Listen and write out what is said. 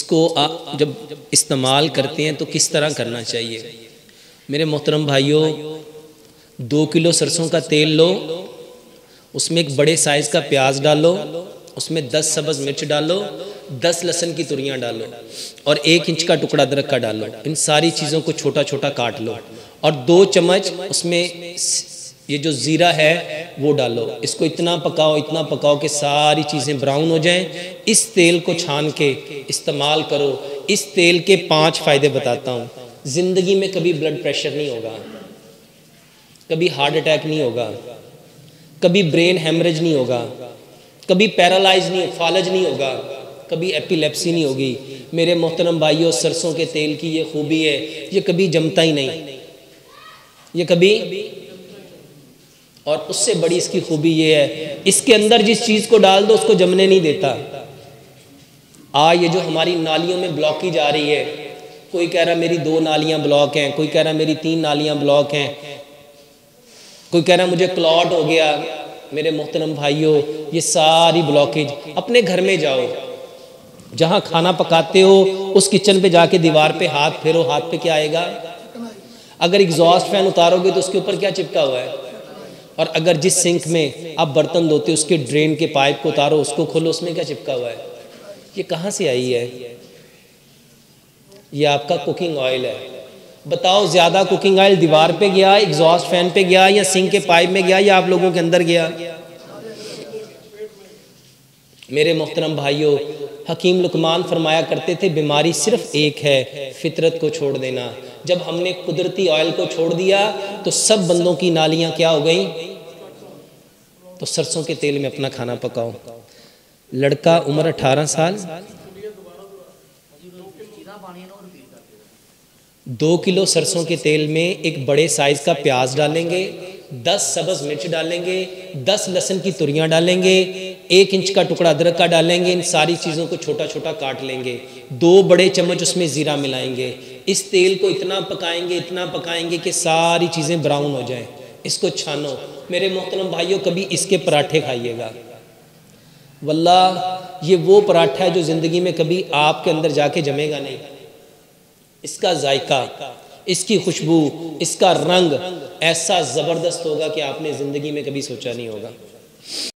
इसको जब इस्तेमाल करते हैं तो किस तरह करना चाहिए। मेरे मोहतरम भाइयों, 2 किलो सरसों का तेल लो, उसमें एक बड़े साइज़ का प्याज डालो, उसमें 10 सब्ज़ मिर्च डालो, 10 लहसुन की तुरियां डालो और 1 इंच का टुकड़ा अदरक का डालो। इन सारी चीज़ों को छोटा छोटा काट लो और 2 चम्मच उसमें ये जो ज़ीरा है वो डालो। इसको इतना पकाओ कि सारी चीज़ें ब्राउन हो जाएं। इस तेल को छान के इस्तेमाल करो। इस तेल के 5 फ़ायदे बताता हूँ। ज़िंदगी में कभी ब्लड प्रेशर नहीं होगा, कभी हार्ट अटैक नहीं होगा, कभी ब्रेन हेमरेज नहीं होगा, कभी पैरालाइज नहीं, फालज नहीं होगा, कभी एपिलेप्सी नहीं होगी। मेरे मोहतरम भाइयों, सरसों के तेल की ये खूबी है, ये कभी जमता ही नहीं, ये कभी। और उससे बड़ी इसकी खूबी ये है, इसके अंदर जिस चीज़ को डाल दो उसको जमने नहीं देता। ये जो हमारी नालियों में ब्लॉकेज आ रही है, कोई कह रहा मेरी 2 नालियाँ ब्लॉक हैं, कोई कह रहा मेरी 3 नालियाँ ब्लॉक हैं, कोई कह रहा मुझे क्लॉट हो गया। मेरे मोहतरम भाइयों, ये सारी ब्लॉकेज, अपने घर में जाओ, जहाँ खाना पकाते हो उस किचन पे जाके दीवार पे हाथ फेरो, हाथ पे क्या आएगा? अगर एग्जॉस्ट फैन उतारोगे तो उसके ऊपर क्या चिपका हुआ है? और अगर जिस सिंक में आप बर्तन धोते हो उसके ड्रेन के पाइप को उतारो, उसको खोलो, उसमें क्या चिपका हुआ है? ये कहाँ से आई है? ये आपका कुकिंग ऑयल है। बताओ, ज़्यादा कुकिंग ऑयल दीवार पे गया, एग्जॉस्ट फैन पे गया, या सिंक के पाइप में गया, या आप लोगों के अंदर गया? मेरे मोहतरम भाइयों, हकीम लुकमान फरमाया करते थे, बीमारी सिर्फ एक है, फितरत को छोड़ देना। जब हमने कुदरती ऑयल को छोड़ दिया तो सब बंदों की नालियां क्या हो गई? तो सरसों के तेल में अपना खाना पकाओ। लड़का उम्र 18 साल, 2 किलो सरसों के तेल में एक बड़े साइज का प्याज डालेंगे, 10 सब्ज़ मिर्च डालेंगे, 10 लहसुन की तुरियां डालेंगे, 1 इंच का टुकड़ा अदरक का डालेंगे। इन सारी चीज़ों को छोटा छोटा काट लेंगे, 2 बड़े चम्मच उसमें ज़ीरा मिलाएंगे। इस तेल को इतना पकाएंगे कि सारी चीज़ें ब्राउन हो जाएं। इसको छानो। मेरे मोहतरम भाइयों, कभी इसके पराठे खाइएगा, वल्लाह ये वो पराठा है जो ज़िंदगी में कभी आपके अंदर जाके जमेगा नहीं। इसका जायका, इसकी खुशबू, इसका रंग ऐसा ज़बरदस्त होगा कि आपने ज़िंदगी में कभी सोचा नहीं होगा।